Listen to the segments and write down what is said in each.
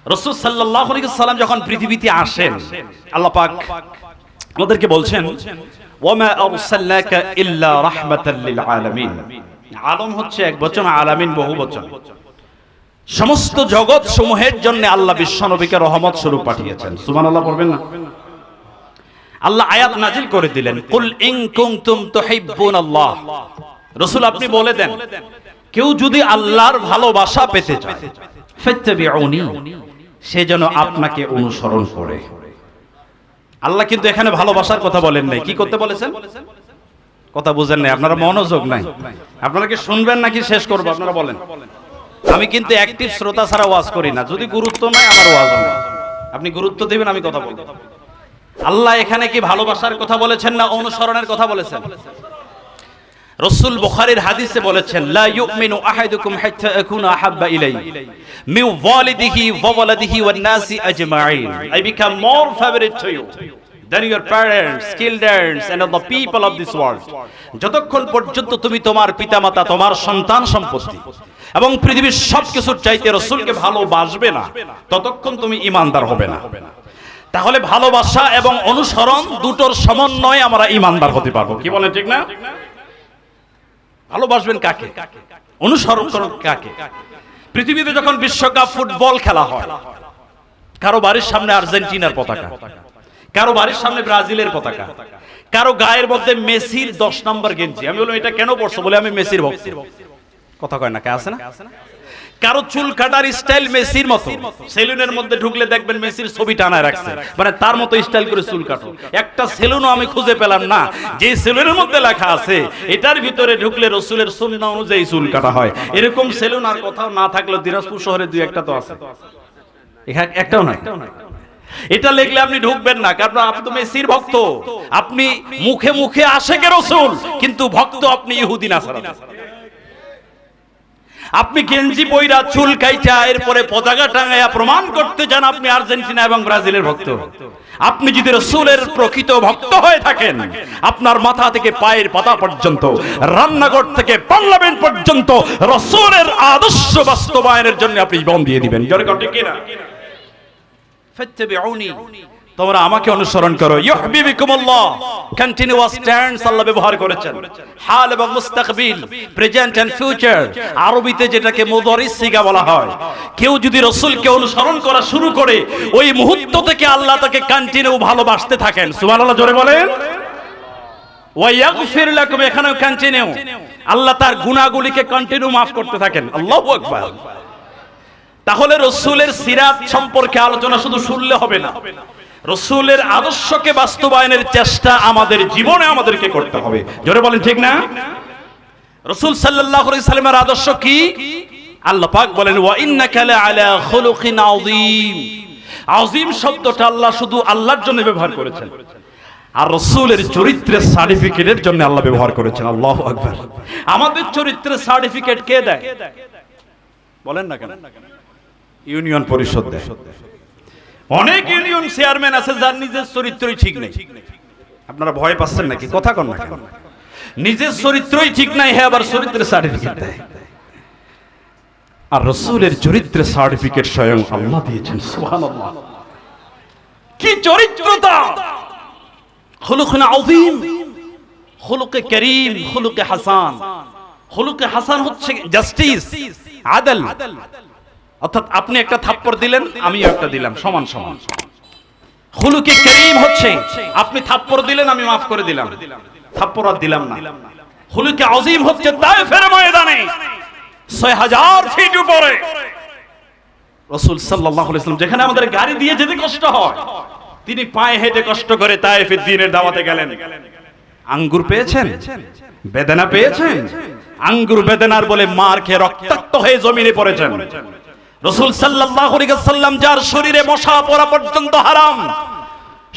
রাসূল সাল্লাল্লাহু আলাইহি ওয়াসাল্লাম যখন পৃথিবীতে আসেন, আল্লাহ পাক আমাদেরকে বলছেন ওয়ামা আরসালনাকা ইল্লা রাহমাতাল লিল আলামিন। আলম হচ্ছে এক বচন, আলামিন বহু বচন। সমস্ত জগৎ সমূহের জন্য আল্লাহ বিশ্বনবীকে রহমত স্বরূপ পাঠিয়েছেন। সুবহানাল্লাহ পড়বেন না? আল্লাহ আয়াত নাজিল করে দিলেন, কুল ইন কুনতুম তুহিব্বুনাল্লাহ। রাসূল আপনি বলে দেন, কেউ যদি আল্লাহর ভালোবাসা পেতে চায়, ফাত্তাবিউনি, সে যেন আপনাকে অনুসরণ করে। আল্লাহ কিন্তু এখানে ভালোবাসার কথা বলেন নাই, কি করতে বলেছেন? কথা বুঝেন নাই, আপনারা মনোযোগ নাই। আপনারা কি শুনবেন নাকি শেষ করব? আপনারা বলেন। আমি কিন্তু অ্যাক্টিভ শ্রোতা ছাড়া ওয়াজ করি না। যদি গুরুত্ব নাই, আমার ওয়াজ নাই। আপনি গুরুত্ব দিবেন, আমি কথা বলবো। আল্লাহ এখানে কি ভালোবাসার কথা বলেছেন না অনুসরণের কথা বলেছেন? রাসূল বুখারীর হাদিসে বলেছেন, লা ইউমিনু আহাদুকুম হাত্তা আকুনা আহাব্বা ইলাইহি মিন ওয়ালিদিহি ওয়া ওয়ালাদিহি ওয়ান নাসি আজমাইন। I become more favorite to you than your parents, children and all the people of this world. যতক্ষণ পর্যন্ত তুমি তোমার পিতামাতা, তোমার সন্তান সম্পত্তি এবং পৃথিবীর সবকিছুর চাইতে রাসূলকে ভালোবাসবে না, ততক্ষণ তুমি ঈমানদার হবে না। তাহলে ভালোবাসা এবং অনুসরণ দুটোর সমন্বয়ে আমরা ঈমানদার হতে পারবো। কি বলেন, ঠিক না? ভালোবাসবেন কাকে, অনুসরণ করুন কাকে? পৃথিবীতে যখন বিশ্বকাপ ফুটবল খেলা হয়, কারো বাড়ির সামনে আর্জেন্টিনার পতাকা, কারো বাড়ির সামনে ব্রাজিলের পতাকা, কারো গায়ের মধ্যে মেসির 10 নম্বর গেঞ্জি। আমি বললাম, এটা কেন পড়ছো? বলে আমি মেসির ভক্ত। কথা কয় না, কে আছে না? কারো চুল কাটার স্টাইল মেসির মতো, সেলুনের মধ্যে ঢুকলে দেখবেন মেসির ছবি টানায় রাখছে, মানে তার মতো স্টাইল করে চুল কাটো। একটা সেলুনও আমি খুঁজে পেলাম না যে সেলুনের মধ্যে লেখা আছে এটার ভিতরে ঢুকলে রাসূলের সুন্নাহ অনুযায়ী চুল কাটা হয়। এরকম সেলুন আর কোথাও না থাকলেও দিনাজপুর শহরে দুই একটা তো আছে, একটাও নাই। এটা লিখলে আপনি ঢুকবেন না, কারণ আপনি তো মেসির ভক্ত। আপনি মুখে মুখে আশেকে রাসূল, কিন্তু ভক্ত আপনি ইহুদি নাসারা। আপনি গেঞ্জি পয়রা চুল কাইটা এরপরে পতাকা টাঙায়া প্রমাণ করতে চান আপনি আর্জেন্টিনা এবং ব্রাজিলের ভক্ত। আপনি যদি রাসূলের প্রকৃত ভক্ত হয়ে থাকেন, আপনার মাথা থেকে পায়ের পাতা পর্যন্ত, রান্নাঘর থেকে পার্লামেন্ট পর্যন্ত রাসূলের আদর্শ বাস্তবায়নের জন্য আপনি জীবন দিয়ে দিবেন। জোরে কথা ঠিক না? ফাত্তাবিউনি, তোমরা আমাকে অনুসরণ করো। ইউহিব্বুকুমুল্লাহ, কন্টিনিউয়াস টেন্স আল্লাহ ব্যবহার করেছেন। হাল এবং মুস্তাকবিল, প্রেজেন্ট এন্ড ফিউচার, আরবিতে যেটাকে মুদারি সিগা বলা হয়। কেউ যদি রাসূলকে অনুসরণ করা শুরু করে, ওই মুহূর্ত থেকে আল্লাহ তাকে কন্টিনিউ ভালোবাসতে থাকেন। সুবহানাল্লাহ জোরে বলেন। ওয়া ইয়াগফির লাকুম, এখানেও কন্টিনিউ, আল্লাহ তার গুনাহগুলিকে কন্টিনিউ maaf করতে থাকেন। আল্লাহু আকবার। তাহলে রাসূলের সিরাত সম্পর্কে আলোচনা শুধু শুনলে হবে না, রাসূলের আদর্শকে বাস্তবায়নের চেষ্টা আমাদের জীবনে আমাদেরকে করতে হবে। জোরে বলেন ঠিক না? রাসূল সাল্লাল্লাহু আলাইহি সাল্লামের আদর্শ কি? আল্লাহ পাক বলেন, ওয়া ইন্নাকা লাআলা খুলুকিন আযীম। আযীম শব্দটা আল্লাহ শুধু আল্লাহর জন্য ব্যবহার করেছেন, আর রাসূলের চরিত্রের সার্টিফিকেটের জন্য আল্লাহ ব্যবহার করেছেন। আল্লাহু আকবার। আমাদের চরিত্রের সার্টিফিকেট কে দেয়? বলেন না কেন? ইউনিয়ন পরিষদ দেয়। অনেক ইউনিয়ন চেয়ারম্যান আছে যার নিজের চরিত্রই ঠিক নেই। আপনারা ভয় পাচ্ছেন নাকি? কথা কন না কেন? নিজের চরিত্রই ঠিক নাই, হ্যাঁ আবার চরিত্রের সার্টিফিকেট দেয়। আর রাসূলের চরিত্রের সার্টিফিকেট স্বয়ং আল্লাহ দিয়েছেন। সুবহানাল্লাহ, কি চরিত্রতা! খুলুকুন আযীম, খুলুকে কারীম, খুলুকে হাসান। খুলুকে হাসান হচ্ছে জাস্টিস, আদল। অর্থাৎ আপনি একটা থাপ্পড় দিলেন, আমিও একটা দিলাম, সমান সমান। খুলুকে কারীম হচ্ছে আপনি থাপ্পড় দিলেন, আমি maaf করে দিলাম, থাপ্পড় আর দিলাম না। খুলুকে আযীম হচ্ছে তায়েফের ময়দানে ৬০০০ ফিট উপরে রাসূল সাল্লাল্লাহু আলাইহি ওয়াসাল্লাম, যেখানে আমাদের গাড়ি দিয়ে যেতে কষ্ট হয়, তিনি পায়ে হেঁটে কষ্ট করে তায়েফের দ্বীনের দাওয়াতে গেলেন। আঙ্গুর পেয়েছেন, বেদনা পেয়েছেন, আঙ্গুর বেদনার বলে মার খেয়ে রক্তাক্ত হয়ে জমিনে পড়েছেন। রাসূল সাল্লাল্লাহু আলাইহি ওয়াসাল্লাম যার শরীরে মশা পড়া পর্যন্ত হারাম,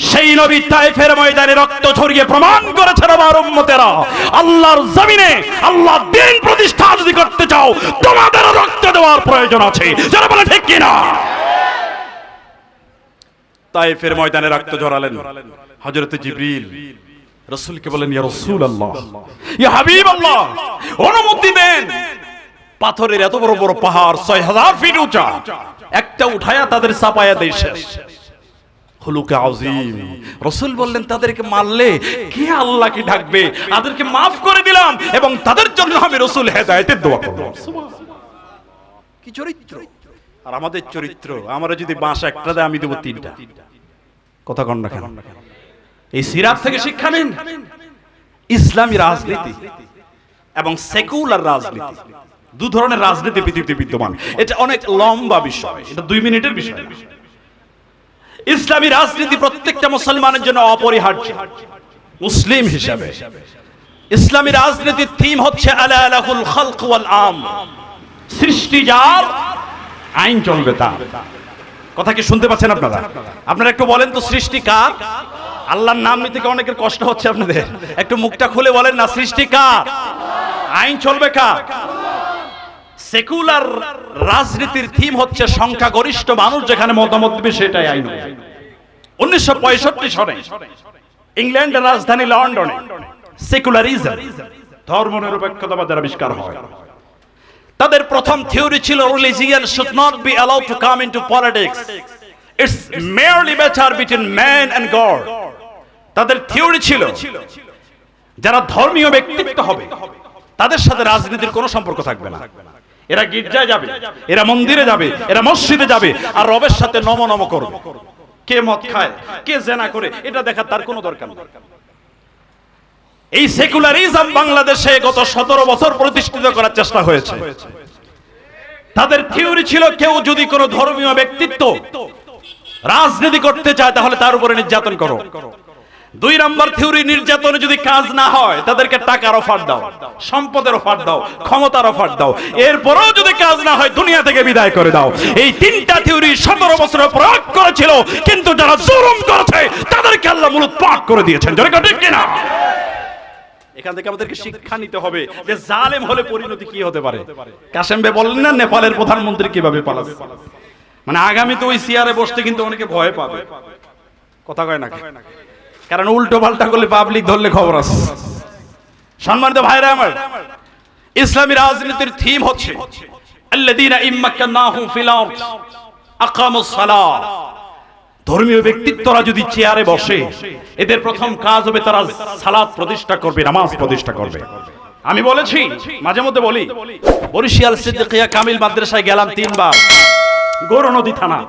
সেই নবী তায়েফের ময়দানে রক্ত ঝরিয়ে প্রমাণ করেছেন, আমার উম্মতেরা, আল্লাহর জমিনে আল্লাহ দ্বীন প্রতিষ্ঠা যদি করতে চাও, তোমাদের রক্ত দেওয়ার প্রয়োজন আছে। যারা বলে ঠিক কি না? তায়েফের ময়দানে রক্ত ঝরালেন। হযরত জিবরিল রাসূলকে বলেন, ইয়া রাসূলুল্লাহ, ইয়া হাবিবাল্লাহ, অনুমতি দেন পাথরের এত বড় বড় পাহাড় ৬০০০ ফিট উঁচা, একটা উঠায়া তাদের চাপায়া দেয় শেষ। হুলুকে আযীম। রাসূল বললেন তাদেরকে মারলে কে আল্লাহকে ডাকবে? তাদেরকে মাফ করে দিলাম এবং তাদের জন্য আমি রাসূল হেদায়েতের দোয়া করব। কি চরিত্র! আর আমাদের চরিত্র, আমরা যদি বাঁশ একটা দেয় আমি দেব তিনটা। কথা কন না কেন? এই সিরাত থেকে শিক্ষা নিন। ইসলামী রাজনীতি এবং সেকুলার রাজনীতি, দু ধরনের রাজনীতি পৃথিবীতে বিদ্যমান। এটা অনেক লম্বা বিষয়, এটা 2 মিনিটের বিষয় না। ইসলামী রাজনীতি প্রত্যেকটা মুসলমানের জন্য অপরিহার্য। মুসলিম হিসাবে ইসলামী রাজনীতির থিম হচ্ছে আলা লাহুল খালক ওয়াল আম। সৃষ্টি যার, আইন চলবে তার। কথা কি শুনতে পাচ্ছেন আপনারা? আপনারা একটু বলেন তো, সৃষ্টি কার? আল্লাহর নাম নিতে কি অনেকের কষ্ট হচ্ছে আপনাদের? একটু মুখটা খুলে বলেন না, সৃষ্টি কার? আইন চলবে কার? সেকুলার রাজনীতির থিম হচ্ছে সংখ্যাগরিষ্ঠ মানুষ যেখানে মতামত দিবে সেটাই আইন। 1965 সনে ইংল্যান্ডের রাজধানী লন্ডনে সেকুলারিজম, ধর্মনিরপেক্ষতাবাদের আবিষ্কার হয়। তাদের প্রথম থিওরি ছিল religion should not be allowed to come into politics, it's merely matter between man and God. তাদের থিওরি ছিল যারা ধর্মীয় ব্যক্তিত্ব হবে তাদের সাথে রাজনীতির কোনো সম্পর্ক থাকবে না। এরা গির্জায় যাবে, এরা মন্দিরে যাবে, এরা মসজিদে যাবে, আর রবের সাথে নম নম করবে। কে মদ খায়, কে জেনা করে, এটা দেখার তার কোনো দরকার নেই। এই সেকুলারিজম বাংলাদেশে গত 17 বছর প্রতিষ্ঠিত করার চেষ্টা হয়েছে। তাদের থিওরি ছিল কেউ যদি কোনো ধর্মীয় ব্যক্তিত্ব রাজনীতি করতে চায় তাহলে তার উপরে নির্যাতন করো। 2 নম্বর থিওরি, নির্যাতনে যদি কাজ না হয় তাদেরকে টাকার অফার দাও, সম্পদের অফার দাও, ক্ষমতার অফার দাও, এরপরেও যদি কাজ না হয় দুনিয়া থেকে বিদায় করে দাও। এই 3টা থিওরি 17 বছরে প্রয়োগ করেছিল, কিন্তু যারা জুলুম করেছে তাদেরকে আল্লাহ মুলুত পাক করে দিয়েছেন। জোরে ঠিক কিনা? এখান থেকে আমাদেরকে শিক্ষা নিতে হবে যে জালেম হলে পরিণতি কি হতে পারে। কাশেম ভাই বললেন না নেপালের প্রধানমন্ত্রী কিভাবে পালাবে, মানে আগামী তো ওই চেয়ারে বসতে কিন্তু অনেকে ভয় পাবে। কথা কয় না, কারণ উল্টো পাল্টা করলে পাবলিক ধরলে খবর আছে। সম্মানিত ভাইরা আমার, ইসলামী রাজনীতির থিম হচ্ছে আল্লাযীনা ইম্মাক্কানাহুম ফিল আরদ আকামুস সালাহ। ধর্মীয় ব্যক্তিত্বরা যদি চেয়ারে বসে এদের প্রথম কাজ হবে তারা সালাত প্রতিষ্ঠা করবে, নামাজ প্রতিষ্ঠা করবে। আমি বলেছি, মাঝে মধ্যে বলি, বরিশাল সিদ্দিকিয়া কামিল মাদ্রাসায় গেলাম 3 বার, গৌরনদী থানা।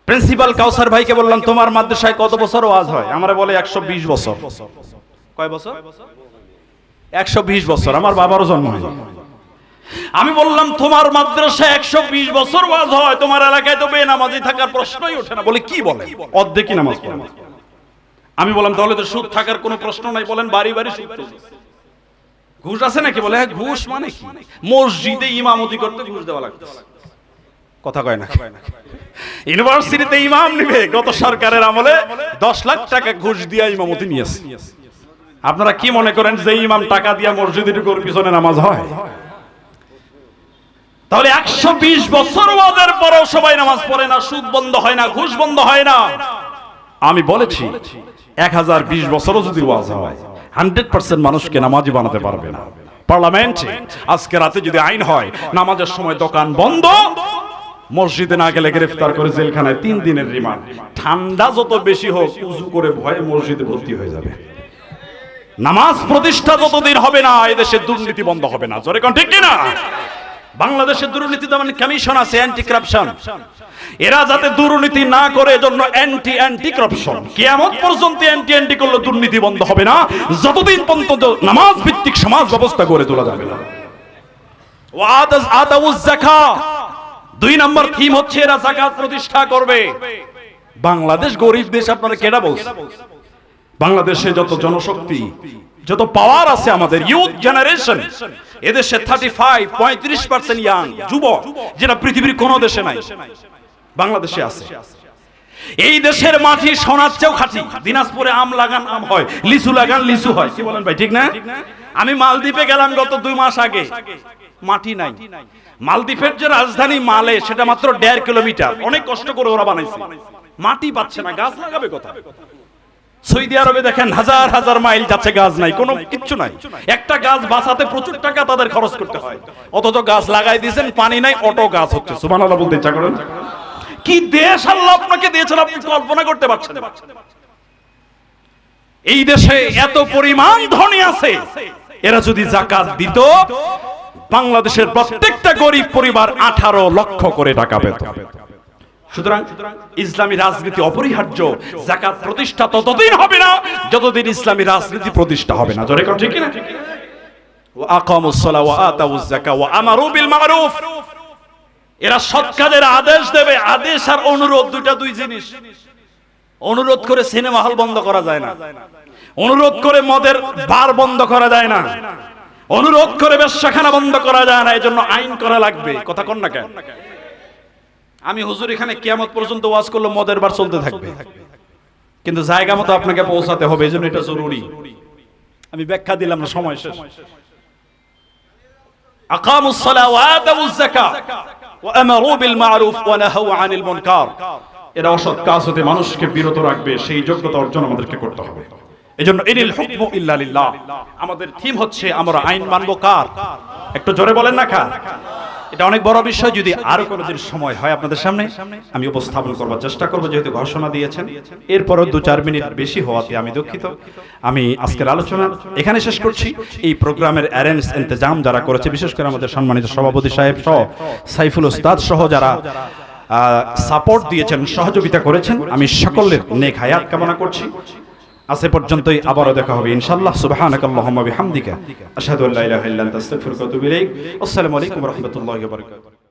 প্রিন্সিপাল কাউসার ভাইকে বললাম তোমার মাদ্রাসায় কত বছর ওয়াজ হয়? আমারে বলে 120 বছর। কয় বছর? 120 বছর। আমার বাবারও জন্ম হয়নি। আমি বললাম তোমার মাদ্রাসায় 120 বছর ওয়াজ হয়, তোমার এলাকায় তো বেনামাজি থাকার প্রশ্নই ওঠে না। বলে কি বলে, অর্ধেকই নামাজ পড়ে। আমি বললাম তাহলে তো সুদ থাকার কোনো প্রশ্ন নাই। বলেন বাড়ি বাড়ি সুদ। ঘুষ আছে নাকি? বলে হ্যাঁ। ঘুষ মানে কি? মসজিদে ইমামতি করতে ঘুষ দেওয়া লাগতো। কথা কয় না। ইউনিভার্সিটিতে ইমাম নিবে, গত সরকারের আমলে 10 লাখ টাকা ঘুষ দিয়ে ইমামতি নিয়েছে। আপনারা কি মনে করেন যে ইমাম টাকা দিয়ে মসজিদে ঢুকার পিছনে নামাজ হয়? তাহলে 120 বছর ওয়াজের পরেও সবাই নামাজ পড়ে না, সুদ বন্ধ হয় না, ঘুষ বন্ধ হয় না। আমি বলেছি 1020 বছরও যদি ওয়াজ হয় 100% মানুষকে নামাজি বানাতে পারবে না। পার্লামেন্টে আজকে রাতে যদি আইন হয় নামাজের সময় দোকান বন্ধ, মসজিদে না গেলে গ্রেফতার করে জেলখানায় 3 দিনের রিমান্ড। ঠান্ডা যত বেশি হোক উযু করে ভয়ে মসজিদে ভর্তি হয়ে যাবে। নামাজ প্রতিষ্ঠা যতদিন হবে না এদেশে দুর্নীতি বন্ধ হবে না। জোরে কোন ঠিক কি না? বাংলাদেশের দুর্নীতি দমন কমিশন আছে, অ্যান্টি কারাপশন। এরা যাতে দুর্নীতি না করে এজন্য অ্যান্টি কারাপশন। কিয়ামত পর্যন্ত অ্যান্টি করলে দুর্নীতি বন্ধ হবে না যতদিন পর্যন্ত নামাজ ভিত্তিক সমাজ ব্যবস্থা গড়ে তোলা যাবে না। আদাউজ যাকাত, 2 নম্বর থিম হচ্ছে এরা যাকাত প্রতিষ্ঠা করবে। বাংলাদেশ গরিব দেশ, আপনারা কেডা বলছেন? বাংলাদেশে যত জনশক্তি, যত পাওয়ার আছে, আমাদের ইউথ জেনারেশন, এদেশে 35% ইয়াং যুবক, যেটা পৃথিবীর কোন দেশে নাই, বাংলাদেশে আছে। এই দেশের মাটি সোনার চেয়েও খাঁটি। দিনাজপুরে আম লাগান আম হয়, লিচু লাগান লিচু হয়। কি বলেন ভাই, ঠিক না? আমি মালদ্বীপে গেলাম গত 2 মাস আগে, মাটি নাই। মালদ্বীপের যে রাজধানী মালে, সেটা মাত্র 1.5 কিলোমিটার। অনেক কষ্ট করে ওরা বানাইছে, মাটি পাচ্ছে না, গাছ লাগাবে কোথায়? সৌদি আরবে দেখেন হাজার হাজার মাইল যাচ্ছে, গাছ নাই, কোনো কিচ্ছু নাই। একটা গাছ বাঁচাতে প্রচুর টাকা তাদের খরচ করতে হয়, অথচ গাছ লাগাই দিয়েছেন, পানি নাই, অটো গাছ হচ্ছে। সুবহানাল্লাহ বলতে ইচ্ছা করেন। কি দেশ আল্লাহ আপনাকে দিয়েছেন, আপনি কল্পনা করতে পারছেন না। এই দেশে এত পরিমাণ ধনী আছে, এরা যদি যাকাত দিত, বাংলাদেশের প্রত্যেকটা গরিব পরিবার 18 লক্ষ করে টাকা পেত। সুতরাং ইসলামী রাজনীতি অপরিহার্য। যাকাত প্রতিষ্ঠা ততদিন হবে না যতদিন ইসলামী রাজনীতি প্রতিষ্ঠা হবে না। জোরে কোন ঠিক না? ওয়া আকামুস সালাহ ওয়া আতাউজ যাকাত ওয়া আমারু বিল মারুফ। এরা সৎ কাজের আদেশ দেবে। আদেশ আর অনুরোধ দুই জিনিস। অনুরোধ করে সিনেমা হল বন্ধ করা যায় না, অনুরোধ করে মদের বার বন্ধ করা যায় না, অনুরোধ করে বেশ্যাখানা বন্ধ করা যায় না। এজন্য আইন করা লাগবে। কথা কোন না কেন? আমি হুজুর এখানে কিয়ামত পর্যন্ত ওয়াজ করলে মদের বার চলতে থাকবে, কিন্তু জায়গা মতো আপনাকে পৌঁছাতে হবে, এজন্য এটা জরুরি। আমি ব্যাখ্যা দিলাম না, সময় শেষ। আকামুস সালাহ ওয়া আতাউজ যাকাত ওয়া আমারু বিল মারুফ ওয়া নাহাউ আনিল মুনকার। এরা অসৎ কাজ হতে মানুষকে বিরত রাখবে, সেই যোগ্যতা অর্জন আমাদেরকে করতে হবে। এজন্য ইনিল হুকমু ইল্লা লিল্লাহ। আমাদের থিম হচ্ছে আমরা আইন মানব কার? একটু জোরে বলেন না কার? এটা অনেক বড় বিষয়। যদি আরো কোনোদিন সময় হয় আপনাদের সামনে আমি উপস্থাপন করবার চেষ্টা করব, যেহেতু ঘোষণা দিয়েছেন। এরপরও 2-4 মিনিট বেশি হওয়াতে আমি দুঃখিত। আমি আজকের আলোচনা এখানে শেষ করছি। এই প্রোগ্রামের অ্যারেঞ্জ ইন্তজাম যারা করেছে, বিশেষ করে আমাদের সম্মানিত সভাপতি সাহেব সহ সাইফুল উস্তাদ সহ যারা সাপোর্ট দিয়েছেন, সহযোগিতা করেছেন, আমি সকলের নেক হায়াত কামনা করছি। আজ এ পর্যন্তই, আবারও দেখা হবে ইনশাআল্লাহ। সুবহানাকাল্লাহুম্মা বিহামদিকা আশহাদু আল্লা ইলাহা ইল্লা আনতা আস্তাগফিরুকা ওয়া আতুবু ইলাইক। আসসালামু আলাইকুম ওয়া রাহমাতুল্লাহি ওয়া বারাকাতুহু।